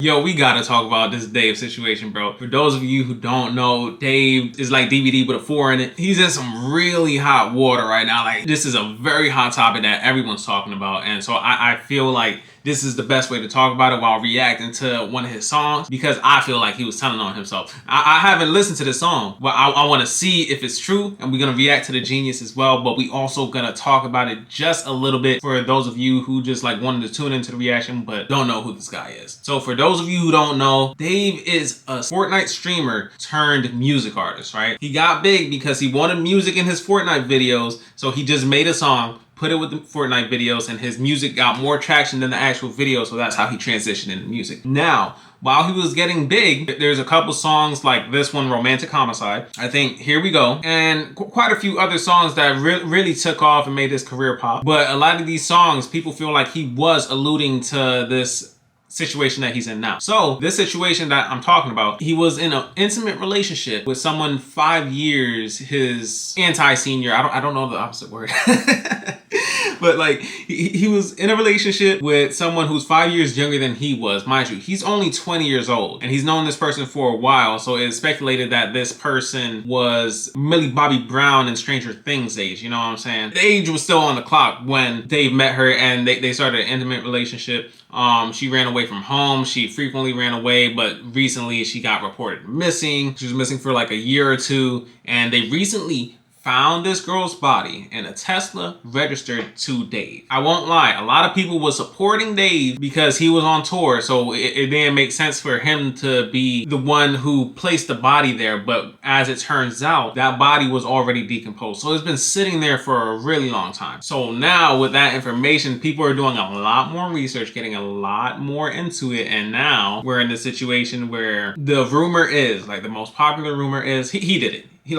Yo, we gotta talk about this Dave situation, bro. For those of you who don't know, Dave is like DVD with a 4 in it. He's in some really hot water right now. Like, this is a very hot topic that everyone's talking about. And so I feel like this is the best way to talk about it while reacting to one of his songs, because I feel like he was telling on himself. I haven't listened to the song, but I want to see if it's true, and we're going to react to the genius as well, but we also going to talk about it just a little bit for those of you who just like wanted to tune into the reaction but don't know who this guy is. So for those of you who don't know, Dave is a Fortnite streamer turned music artist, right? He got big because he wanted music in his Fortnite videos, so he just made a song, put it with the Fortnite videos, and his music got more traction than the actual video, so that's how he transitioned into music. Now, while he was getting big, there's a couple songs like this one, Romantic Homicide, I think Here We Go, and quite a few other songs that really took off and made his career pop. But a lot of these songs, people feel like he was alluding to this situation that he's in now. So this situation that I'm talking about, he was in an intimate relationship with someone 5 years his anti-senior. I don't know the opposite word. But like he was in a relationship with someone who's 5 years younger than he was. Mind you, he's only 20 years old and he's known this person for a while. So it's speculated that this person was Millie Bobby Brown in Stranger Things age. You know what I'm saying? The age was still on the clock when Dave met her and they started an intimate relationship. She ran away from home. She frequently ran away, but recently she got reported missing. She was missing for like a year or two, and they recently found this girl's body in a Tesla registered to Dave. I won't lie, a lot of people were supporting Dave because he was on tour, so it didn't make sense for him to be the one who placed the body there, but as it turns out, that body was already decomposed. So it's been sitting there for a really long time. So now with that information, people are doing a lot more research, getting a lot more into it, and now we're in the situation where the rumor is, like the most popular rumor is, he did it. He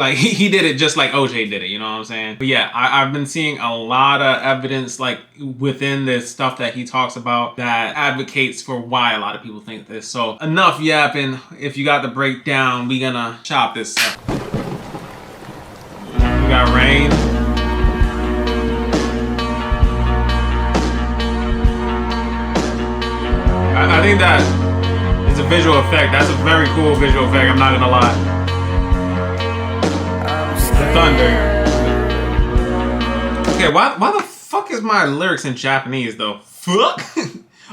did it just like OJ did it, you know what I'm saying? But yeah, I've been seeing a lot of evidence like within this stuff that he talks about that advocates for why a lot of people think this. So enough yapping. If you got the breakdown, we gonna chop this up. We got rain. I think that is a visual effect. That's a very cool visual effect, I'm not gonna lie. Thunder. Okay, why the fuck is my lyrics in Japanese though? Fuck?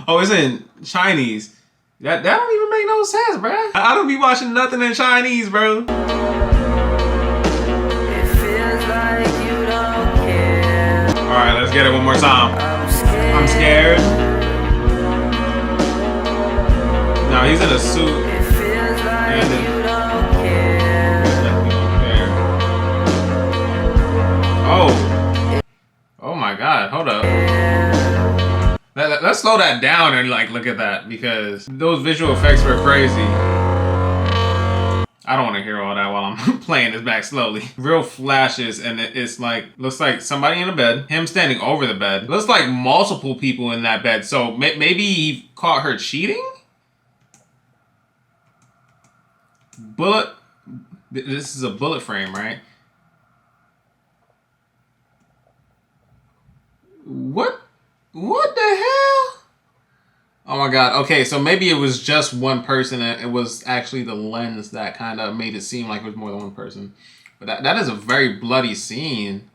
Oh, it's in Chinese. That don't even make no sense, bruh. I don't be watching nothing in Chinese, bro. It feels like you don't care. Alright, let's get it one more time. I'm scared. No, he's in a suit. It feels like you don't care. Oh my God, hold up. Let's slow that down and like look at that, because those visual effects were crazy. I don't want to hear all that while I'm playing this back slowly. Real flashes, and it's like, looks like somebody in a bed, him standing over the bed. Looks like multiple people in that bed, so maybe he caught her cheating? Bullet, this is a bullet frame, right? What the hell? Oh my God. Okay, so maybe it was just one person and it was actually the lens that kind of made it seem like it was more than one person. But that is a very bloody scene.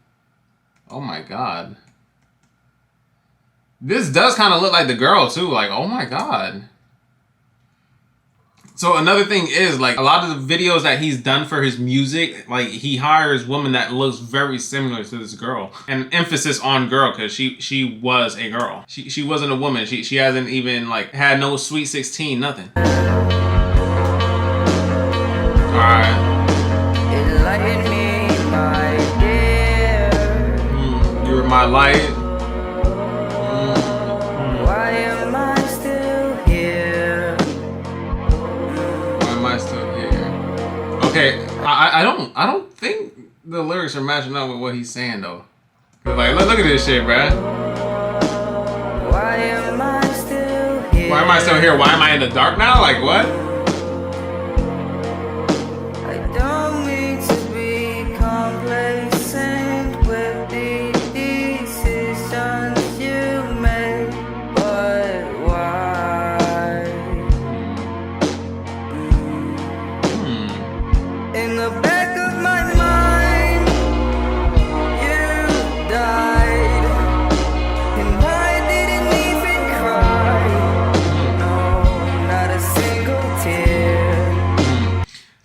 Oh my God. This does kind of look like the girl too. Like, oh my God. So another thing is, like, a lot of the videos that he's done for his music, like, he hires women that looks very similar to this girl. And emphasis on girl, because she was a girl. She wasn't a woman. She hasn't even, like, had no sweet 16, nothing. Alright. Enlighten me, my dear. You were my light. Why am I still here? Okay, I don't think the lyrics are matching up with what he's saying though. Like, look at this shit, bruh. Why am I still here? Why am I still here? Why am I in the dark now? Like, what? I don't mean to be complacent with the decisions you make, but why?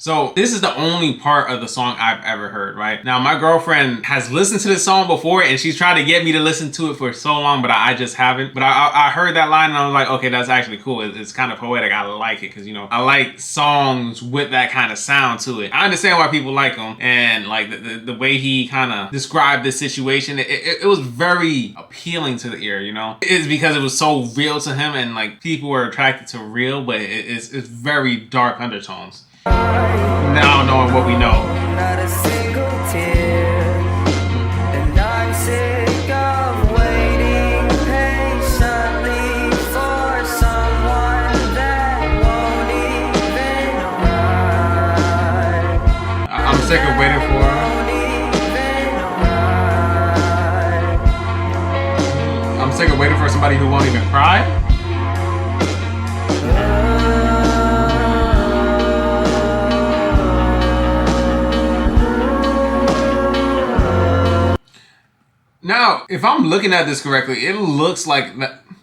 So this is the only part of the song I've ever heard, right? Now, my girlfriend has listened to this song before and she's tried to get me to listen to it for so long, but I just haven't. But I heard that line and I was like, okay, that's actually cool. It's kind of poetic. I like it because, you know, I like songs with that kind of sound to it. I understand why people like them, and like the way he kind of described this situation, it was very appealing to the ear, you know? It's because it was so real to him, and like people were attracted to real, but it's very dark undertones. Now knowing what we know. Not a single tear, and I'm sick of waiting patiently for someone that won't even cry. I'm sick of waiting for her. I'm sick of waiting for somebody who won't even cry. Now, if I'm looking at this correctly, it looks like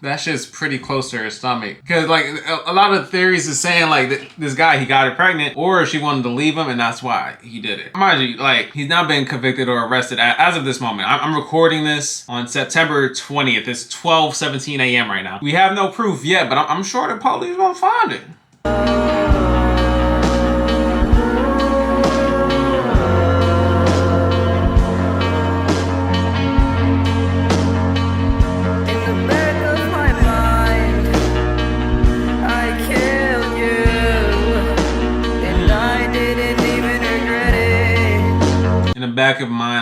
that shit's pretty close to her stomach. Because, like, a lot of theories is saying, like, this guy, he got her pregnant, or she wanted to leave him, and that's why he did it. Mind you, like, he's not been convicted or arrested as of this moment. I'm recording this on September 20th. It's 12:17 a.m. right now. We have no proof yet, but I'm sure the police won't find it. In the back of my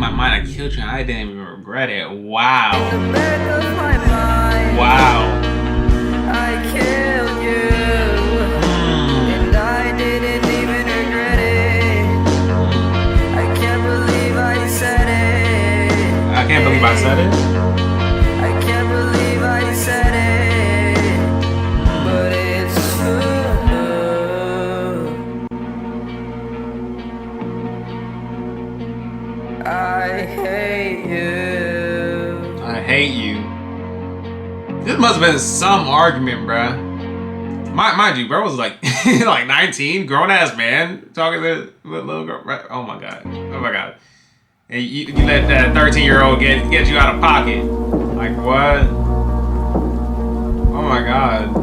mind, I killed you and I didn't even regret it. Wow. In the back of my mind, wow. I killed you, and I didn't even regret it. I can't believe I said it. I can't believe I said it. I can't believe I said it, but it's true. I hate you. I hate you. This must have been some argument, bruh. Mind you, bro was like like 19, grown ass man talking to the little girl. Right? Oh my god. Oh my god. And you let that 13-year-old get you out of pocket. Like what? Oh my god.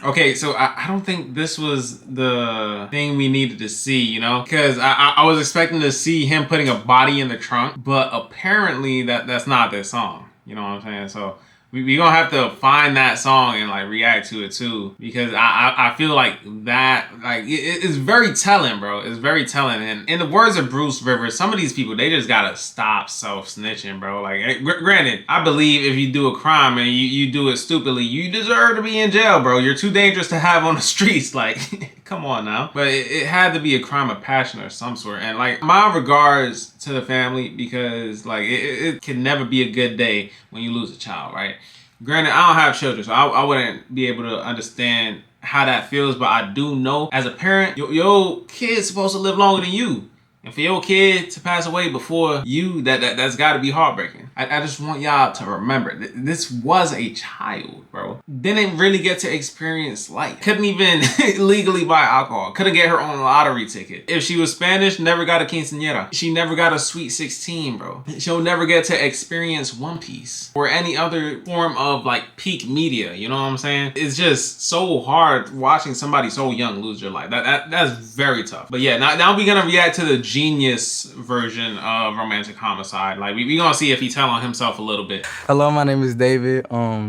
Okay, so I don't think this was the thing we needed to see, you know? Because I was expecting to see him putting a body in the trunk, but apparently that's not this song. You know what I'm saying? So we gonna have to find that song and like react to it too, because I feel like that it's very telling, bro. It's very telling. And in the words of Bruce Rivers, some of these people, they just gotta stop self-snitching, bro. Like granted, I believe if you do a crime and you do it stupidly, you deserve to be in jail, bro. You're too dangerous to have on the streets. Like come on now. But it had to be a crime of passion or some sort. And like my regards to the family, because like it can never be a good day when you lose a child, right? Granted, I don't have children, so I wouldn't be able to understand how that feels, but I do know as a parent, your kid's supposed to live longer than you. And for your kid to pass away before you, that's got to be heartbreaking. I just want y'all to remember, this was a child, bro. Didn't really get to experience life. Couldn't even legally buy alcohol. Couldn't get her own lottery ticket. If she was Spanish, never got a quinceañera. She never got a sweet 16, bro. She'll never get to experience One Piece or any other form of like peak media. You know what I'm saying? It's just so hard watching somebody so young lose their life. That's very tough. But yeah, now we're gonna react to the genius version of Romantic Homicide. Like we gonna see if he tell on himself a little bit. Hello, my name is David.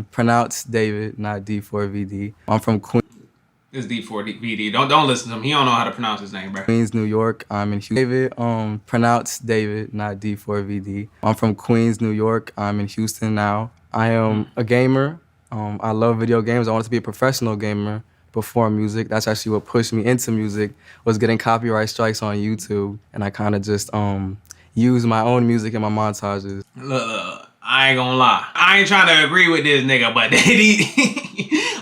Pronounced David, not D4vd. I'm from Queens. It's D4vd. Don't listen to him. He don't know how to pronounce his name, bro. Queens, New York. I'm in Houston. David, pronounced David, not D4vd. I'm from Queens, New York. I'm in Houston now. I am a gamer. I love video games. I wanted to be a professional gamer before music. That's actually what pushed me into music, was getting copyright strikes on YouTube. And I kind of just used my own music in my montages. Look, I ain't gonna lie. I ain't trying to agree with this nigga, but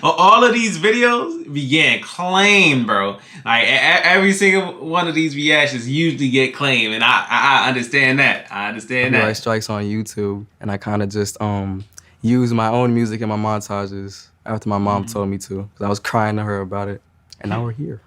all of these videos be getting claimed, bro. Like every single one of these reactions usually get claimed, and I understand that. I understand that. Copyright strikes on YouTube, and I kind of just used my own music in my montages. after my mom told me to, because I was crying to her about it, and now we're here.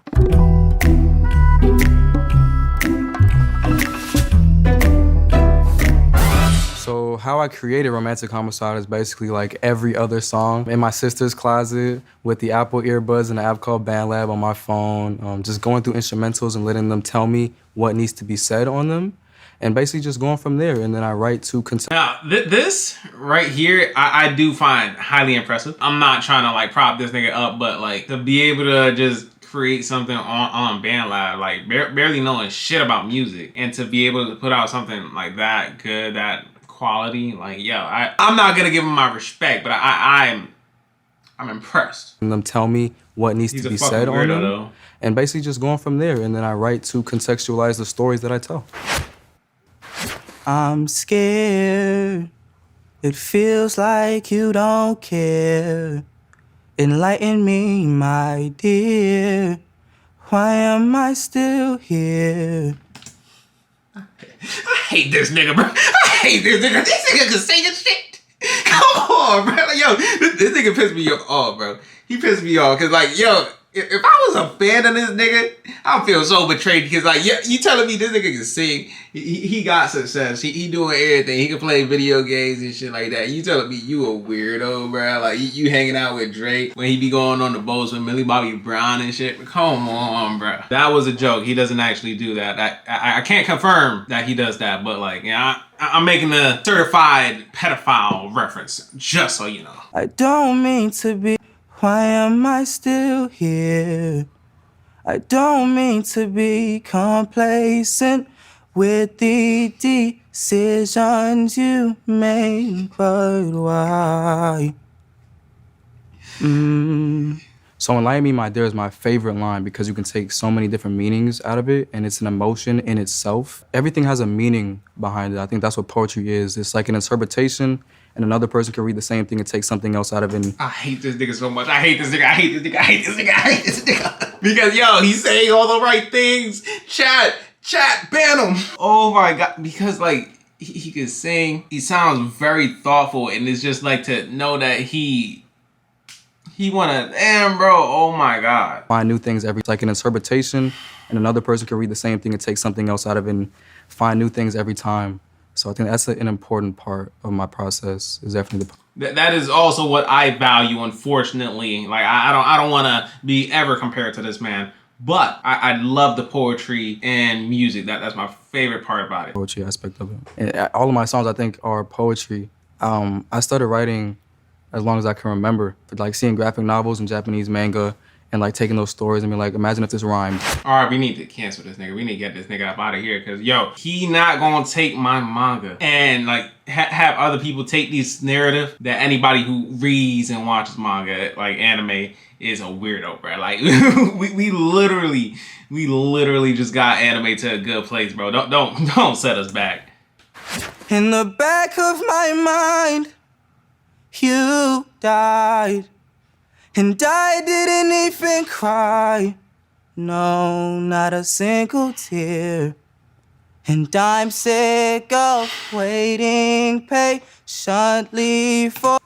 So how I created Romantic Homicide is basically like every other song in my sister's closet with the Apple earbuds and an app called BandLab on my phone, just going through instrumentals and letting them tell me what needs to be said on them, and basically just going from there. And then I write to Now, this right here, I do find highly impressive. I'm not trying to like prop this nigga up, but like to be able to just create something on BandLab, like barely knowing shit about music, and to be able to put out something like that good, that quality, like yo, I'm not gonna give him my respect, but I'm impressed. And them tell me what needs to be said on them, though. And basically just going from there. And then I write to contextualize the stories that I tell. I'm scared. It feels like you don't care. Enlighten me, my dear. Why am I still here? I hate this nigga, bro. I hate this nigga. This nigga can sing and shit. Come on, bro. Like, yo, this nigga pissed me off, bro. He pissed me off, cause like, yo, if I was a fan of this nigga, I feel so betrayed, because like, yeah, you telling me this nigga can sing, he got success, he doing everything, he can play video games and shit like that. You telling me you a weirdo, bro? Like you hanging out with Drake when he be going on the boats with Millie Bobby Brown and shit? Come on, bro. That was a joke. He doesn't actually do that. I can't confirm that he does that, but like, yeah, I'm making a certified pedophile reference, just so you know. I don't mean to be. Why am I still here? I don't mean to be complacent with the decisions you make, but why? So Enlighten Me, my dear is my favorite line because you can take so many different meanings out of it, and it's an emotion in itself. Everything has a meaning behind it. I think that's what poetry is. It's like an interpretation, and another person can read the same thing and take something else out of it. I hate this nigga so much. I hate this nigga. I hate this nigga. I hate this nigga. I hate this nigga. Because yo, he's saying all the right things. Chat, ban him. Oh my god. Because like he can sing. He sounds very thoughtful, and it's just like to know that he wanna, damn bro, oh my god. Find new things it's like an interpretation, and another person can read the same thing and take something else out of it and find new things every time. So I think that's an important part of my process, is definitely that is also what I value, unfortunately. Like I don't wanna be ever compared to this man, but I love the poetry and music. That's my favorite part about it. Poetry aspect of it. And all of my songs I think are poetry. I started writing as long as I can remember, like seeing graphic novels and Japanese manga and like taking those stories and being like, imagine if this rhymed. All right, we need to cancel this nigga. We need to get this nigga up out of here, because yo, he not gonna take my manga and like have other people take this narrative that anybody who reads and watches manga, like anime, is a weirdo, bro. Like we literally just got anime to a good place, bro. Don't set us back. In the back of my mind, you died, and I didn't even cry. No, not a single tear. And I'm sick of waiting patiently for.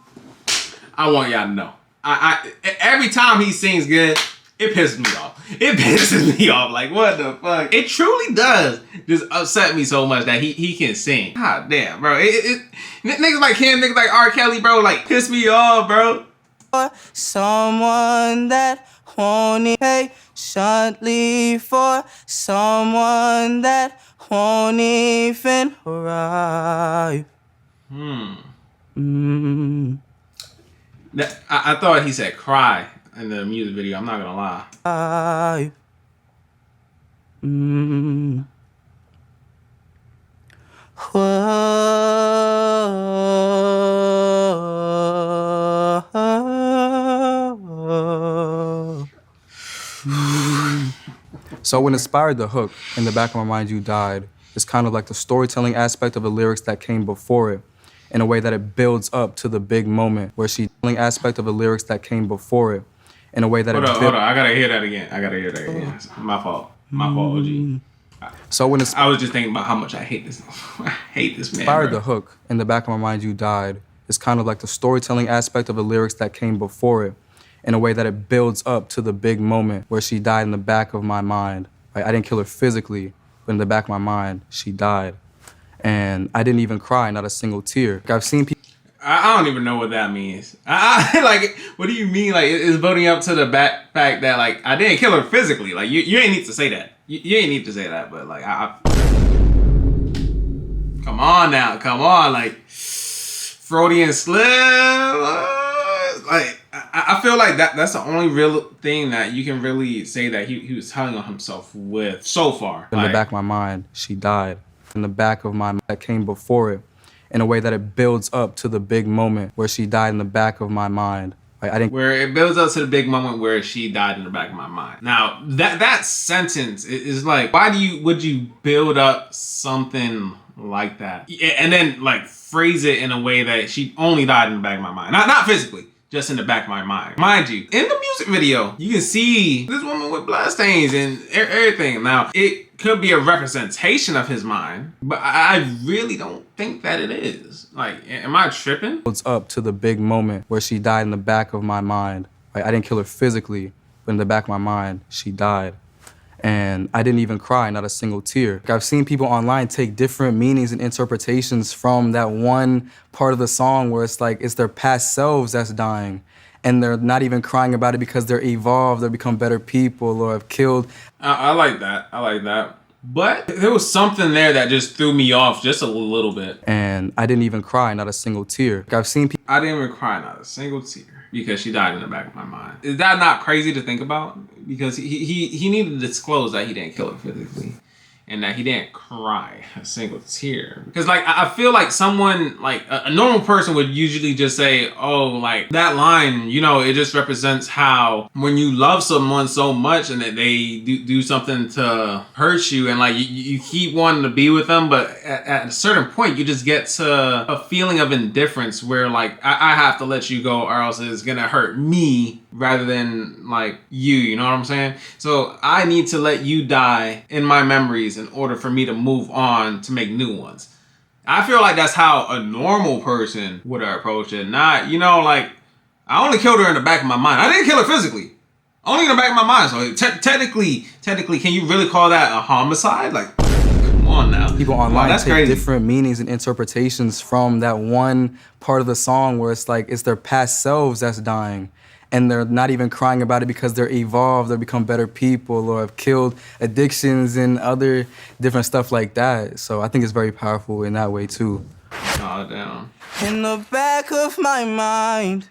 I want y'all to know. I every time he sings good, it pisses me off. It pisses me off. Like, what the fuck? It truly does just upset me so much that he can sing. God damn, bro. Niggas like him, niggas like R. Kelly, bro, like, piss me off, bro. Someone that won't patiently for someone that won't even arrive. I thought he said cry in the music video. I'm not gonna lie. So what inspired the hook, In the Back of My Mind You Died, is kind of like the storytelling aspect of the lyrics that came before it, in a way that it builds up to the big moment where aspect of the lyrics that came before it, in a way that hold on, I gotta hear that again. My fault, OG. So when I was just thinking about how much I hate this. I hate this man. Inspired bro. the hook, In the Back of My Mind You Died, is kind of like the storytelling aspect of the lyrics that came before it, in a way that it builds up to the big moment where she died in the back of my mind. Like, I didn't kill her physically, but in the back of my mind, she died. And I didn't even cry, not a single tear. Like, I've seen people. I don't even know what that means. Like, what do you mean? Like, it's building up to the fact that, like, I didn't kill her physically. Like, you ain't need to say that. You ain't need to say that, but, like, come on now. Come on. Like, Freudian slip. Like, I feel like that's the only real thing that you can really say that he was telling on himself with so far. In the back of my mind, she died. In the back of my mind that came before it, in a way that it builds up to the big moment where she died in the back of my mind. Like, I didn't. Where it builds up to the big moment where she died in the back of my mind. Now that sentence is like, why would you build up something like that and then like phrase it in a way that she only died in the back of my mind, not physically, just in the back of my mind. Mind you, in the music video, you can see this woman with bloodstains and everything. Now, it could be a representation of his mind, but I really don't think that it is. Like, am I tripping? It's up to the big moment where she died in the back of my mind. Like, I didn't kill her physically, but in the back of my mind, she died. And I didn't even cry, not a single tear. Like, I've seen people online take different meanings and interpretations from that one part of the song where it's like, it's their past selves that's dying. And they're not even crying about it because they're evolved or become better people or have killed. I like that. I like that. But there was something there that just threw me off just a little bit. And I didn't even cry, not a single tear. Like, I've seen people. I didn't even cry, not a single tear, because she died in the back of my mind. Is that not crazy to think about? Because he needed to disclose that he didn't kill her physically. And that he didn't cry a single tear. Because, like, I feel like someone, like, a normal person would usually just say, oh, like, that line, you know, it just represents how when you love someone so much and that they do something to hurt you and, like, you keep wanting to be with them, but at a certain point, you just get to a feeling of indifference where, like, I have to let you go or else it's gonna hurt me rather than, like, you know what I'm saying? So I need to let you die in my memories in order for me to move on to make new ones. I feel like that's how a normal person would approach it. Not, you know, like, I only killed her in the back of my mind. I didn't kill her physically. Only in the back of my mind. So technically, can you really call that a homicide? Like, come on now. People online that's take crazy. different meanings and interpretations from that one part of the song where it's like, it's their past selves that's dying. And they're not even crying about it because they're evolved or become better people or have killed addictions and other different stuff like that. So I think it's very powerful in that way too. Oh, damn. In the back of my mind,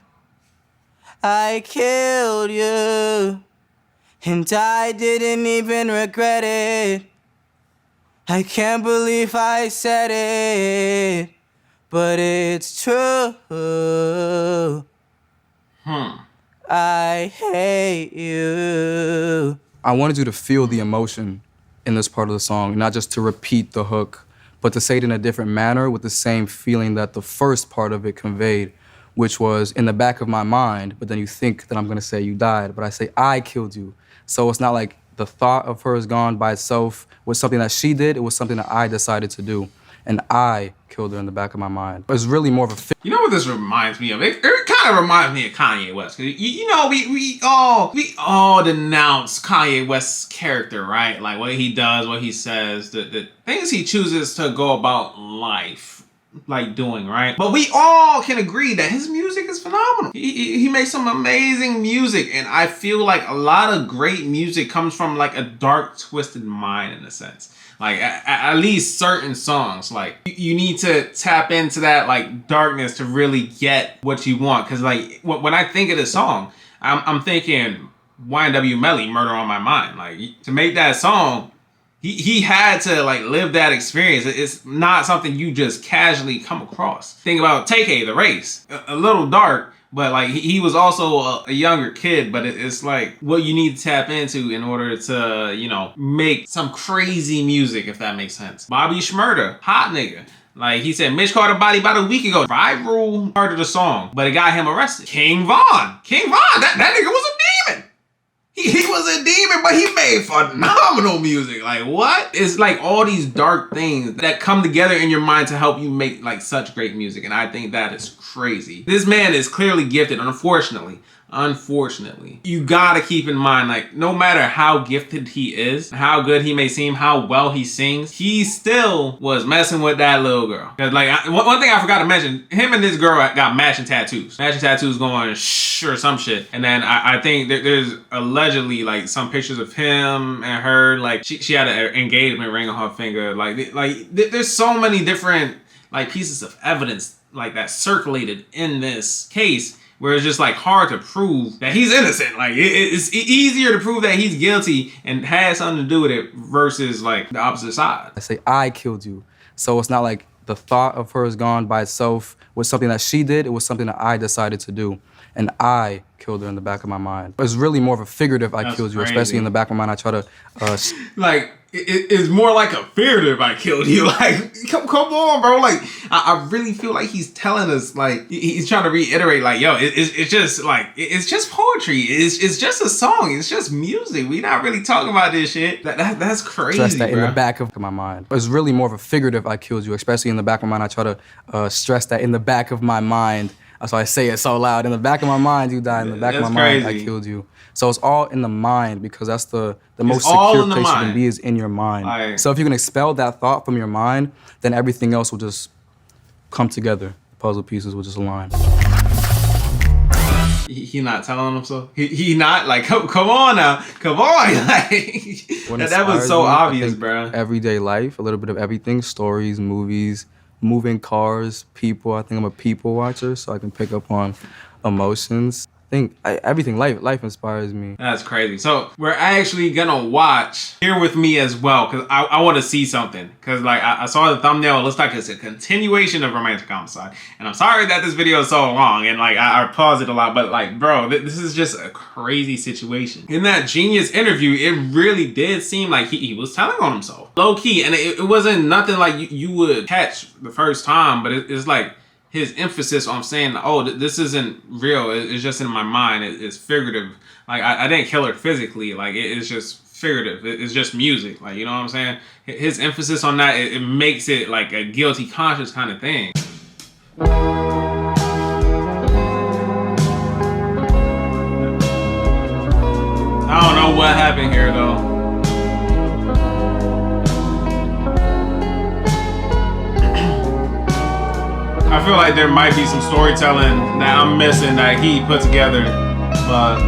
I killed you, and I didn't even regret it. I can't believe I said it, but it's true. I hate you. I wanted you to feel the emotion in this part of the song, not just to repeat the hook, but to say it in a different manner with the same feeling that the first part of it conveyed, which was in the back of my mind, but then you think that I'm gonna say you died, but I say I killed you. So it's not like the thought of her is gone by itself was something that she did, it was something that I decided to do. And I killed her in the back of my mind. It's really more of a You know what this reminds me of? It kind of reminds me of Kanye West. You know, we all denounce Kanye West's character, right? Like what he does, what he says, the things he chooses to go about life, like doing, right? But we all can agree that his music is phenomenal. He makes some amazing music, and I feel like a lot of great music comes from like a dark, twisted mind in a sense. Like at least certain songs, like you need to tap into that like darkness to really get what you want. Cause like when I think of the song, I'm thinking YNW Melly, Murder on My Mind. Like to make that song, he had to like live that experience. It's not something you just casually come across. Think about Take the Race, a little dark, but like he was also a younger kid, but it's like what you need to tap into in order to, you know, make some crazy music, if that makes sense. Bobby Shmurda, hot nigga. Like he said, Mitch caught a body about a week ago. Viral part of the song, but it got him arrested. King Von, that nigga was a demon. He was a demon, but he made phenomenal music. Like, what? It's like all these dark things that come together in your mind to help you make like such great music. And I think that is crazy. This man is clearly gifted, unfortunately. unfortunately, you gotta keep in mind, like, no matter how gifted he is, how good he may seem, how well he sings, he still was messing with that little girl. Cause like, one thing I forgot to mention, him and this girl got matching tattoos. Matching tattoos going shh or some shit. And then I think that there's allegedly like some pictures of him and her, like she had an engagement ring on her finger. Like there's so many different like pieces of evidence like that circulated in this case, where it's just like hard to prove that he's innocent. Like it's easier to prove that he's guilty and has something to do with it versus like the opposite side. I say I killed you, so it's not like the thought of her is gone by itself was something that she did. It was something that I decided to do, and I killed her in the back of my mind. It's really more of a figurative I killed you, especially in the back of my mind. I try to like it's more like a figurative I killed you. Like come on, bro. Like I really feel like he's telling us, like he's trying to reiterate, like yo, it's just like it's just poetry. It's just a song. It's just music. We not really talking about this shit. That's crazy. Stress that bro. in the back of my mind. It's really more of a figurative I killed you, especially in the back of my mind. I try to stress that in the back of my mind. That's why I say it so loud. In the back of my mind, you died. In the back of my mind, I killed you. So it's all in the mind, because that's the most secure place you can be, is in your mind. So if you can expel that thought from your mind, then everything else will just come together. The puzzle pieces will just align. He not telling him so? He not like come on now, come on. Like that was so obvious, bro. Everyday life, a little bit of everything: stories, movies, moving cars, people. I think I'm a people watcher, so I can pick up on emotions. I think everything, life inspires me. That's crazy. So we're actually gonna watch Here With Me as well, because I want to see something. Because like I saw the thumbnail, it looks like it's a continuation of Romantic Homicide. And I'm sorry that this video is so long, and like I paused it a lot, but like bro, this is just a crazy situation. In that Genius interview, it really did seem like he was telling on himself. Low key, and it wasn't nothing like you would catch the first time, but it's like his emphasis on saying, oh, this isn't real, it's just in my mind, it's figurative. Like, I didn't kill her physically, like, it's just figurative, it's just music, like, you know what I'm saying? His emphasis on that, it makes it like a guilty conscience kind of thing. I don't know what happened here, though. I feel like there might be some storytelling that I'm missing that he put together, but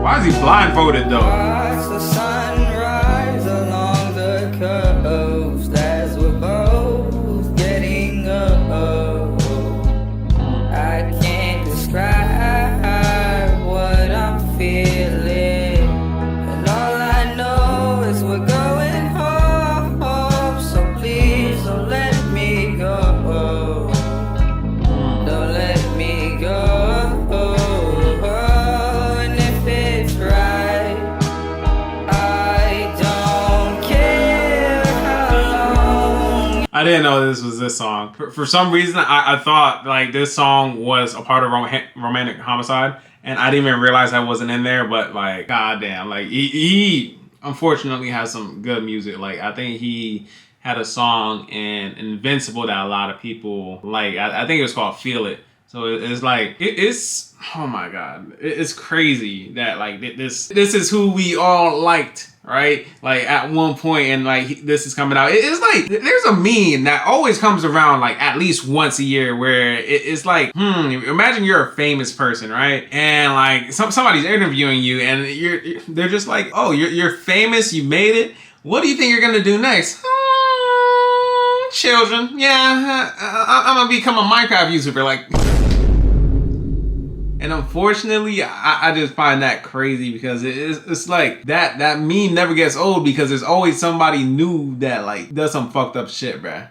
why is he blindfolded though? Watch the sunrise along the coast as we're both getting old. I can't describe what I'm feeling. I didn't know this was this song. For some reason, I thought like this song was a part of Romantic Homicide, and I didn't even realize that wasn't in there. But like, goddamn, like he unfortunately has some good music. Like I think he had a song in Invincible that a lot of people like. I think it was called Feel It. So it's like it's oh my god, it's crazy that like this is who we all liked. Right, like at one point, and like this is coming out. It's like there's a meme that always comes around like at least once a year where it's like, imagine you're a famous person, right? And like somebody's interviewing you, and they're just like, oh, you're famous, you made it. What do you think you're gonna do next? Children, yeah, I'm gonna become a Minecraft YouTuber, like. And unfortunately, I just find that crazy because it's like that meme never gets old because there's always somebody new that like does some fucked up shit, bruh.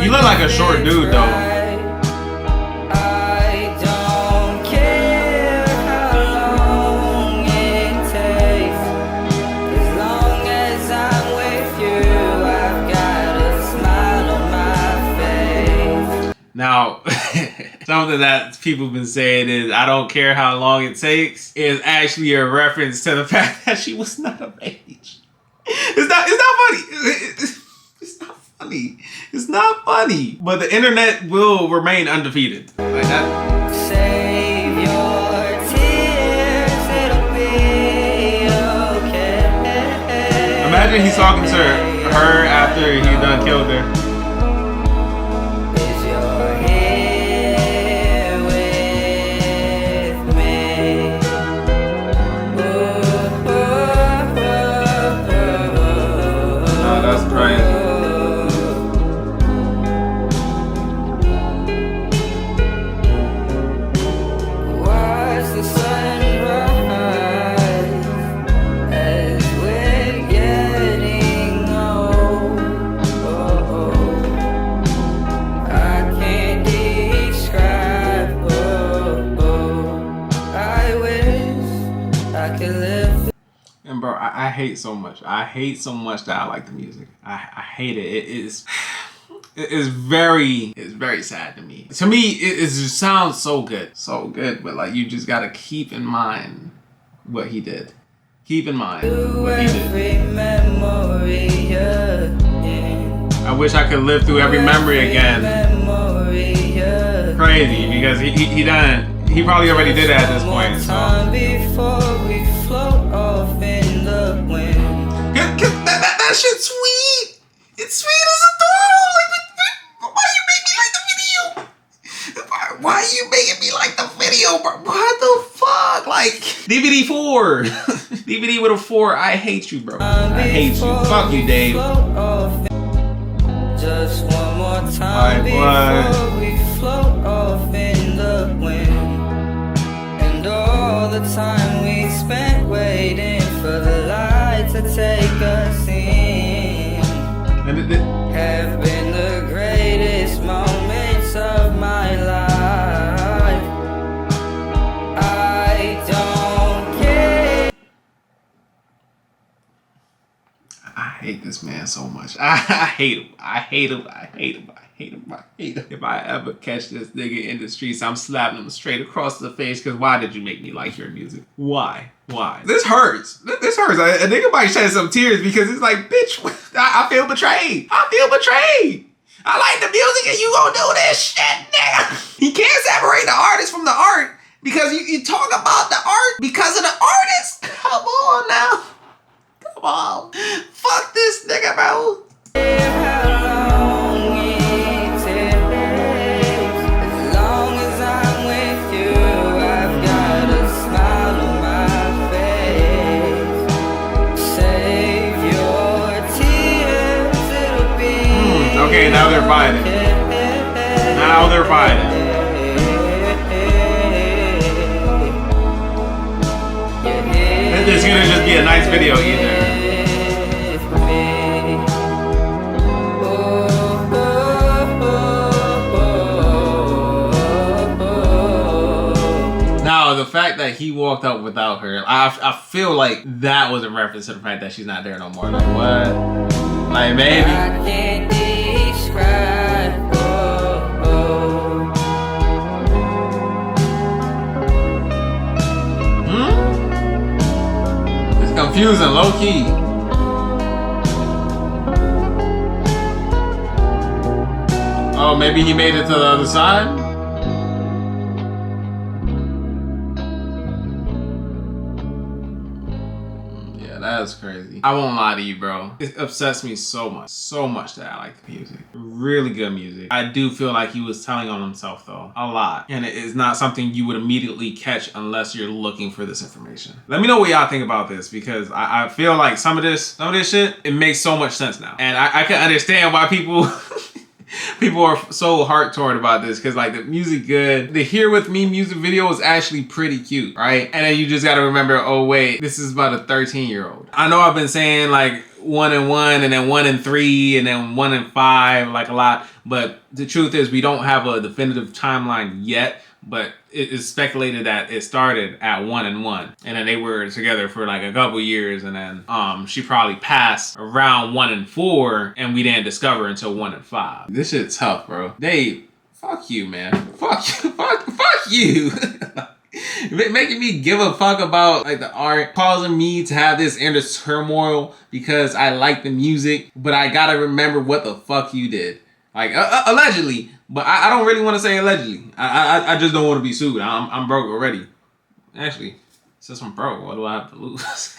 You look like a short dude though. Now, something that people have been saying is, I don't care how long it takes, is actually a reference to the fact that she was not of age. It's not funny. It's not funny. It's not funny. But the internet will remain undefeated. Like that. Save your tears, it'll be okay. Imagine he's talking to her after he done killed her. Is you're here with me. No, that's crazy. Watch the sun rise as we're getting old. I can't describe. I wish I could live. And bro, I hate so much. I hate so much that I like the music. I hate it. It's very sad to me. To me, it just sounds so good. So good, but like you just gotta keep in mind what he did. Keep in mind what he did. Every memory again. I wish I could live through every memory again. Crazy, because he done. He probably already did that at this point. So. Before we float off in the wind. That shit's sweet. It's sweet as adorable. Like, why you make me like the video? Why you making me like the video, bro? What the fuck? Like DVD4, DVD with a 4. I hate you, bro. I hate you. Fuck you, Dave. Just one more time before we float off in the wind. And all the time we spent waiting for the light to take us in have been the greatest moments of my life. I don't care. I hate this man so much. I hate him. I hate him. I hate him. I hate him. I hate him. If I ever catch this nigga in the streets, I'm slapping him straight across the face. Because why did you make me like your music? Why? Why? This hurts. This hurts. A nigga might shed some tears because it's like, bitch, I feel betrayed. I feel betrayed. I like the music and you gonna do this shit, nigga. You can't separate the artist from the art because you talk about the art because of the artist. Come on now. Come on. Fuck this nigga, bro. Okay, now they're fighting. Now they're fighting. It's gonna just be a nice video either. Now, the fact that he walked out without her, I feel like that was a reference to the fact that she's not there no more. Like, what? Like, maybe. It's confusing, low key. Oh, maybe he made it to the other side? Yeah, that's crazy. I won't lie to you, bro. It upsets me so much that I like the music. Really good music. I do feel like he was telling on himself though, a lot. And it is not something you would immediately catch unless you're looking for this information. Let me know what y'all think about this because I feel like some of this shit, it makes so much sense now. And I can understand why people people are so heart torn about this because like the music good. The Here With Me music video is actually pretty cute, right? And then you just gotta remember, oh wait, this is about a 13-year-old. I know I've been saying like 1 and 1 and then 1 and 3 and then 1 and 5 like a lot, but the truth is we don't have a definitive timeline yet. But it is speculated that it started at 1 and 1, and then they were together for like a couple years, and then she probably passed around 1 and 4, and we didn't discover until 1 and 5. This shit's tough, bro. Dave, fuck you, man. Fuck you. Fuck you. making me give a fuck about like the art, causing me to have this inner turmoil because I like the music, but I gotta remember what the fuck you did. Like allegedly, but I don't really want to say allegedly. I just don't want to be sued. I'm broke already. Actually, since I'm broke, what do I have to lose?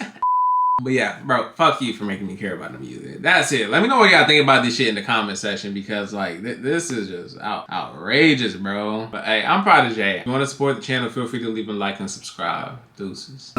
But yeah, bro, fuck you for making me care about the music. That's it. Let me know what y'all think about this shit in the comment section because like this is just outrageous, bro. But hey, I'm Prodijet. If you want to support the channel, feel free to leave a like and subscribe. Deuces.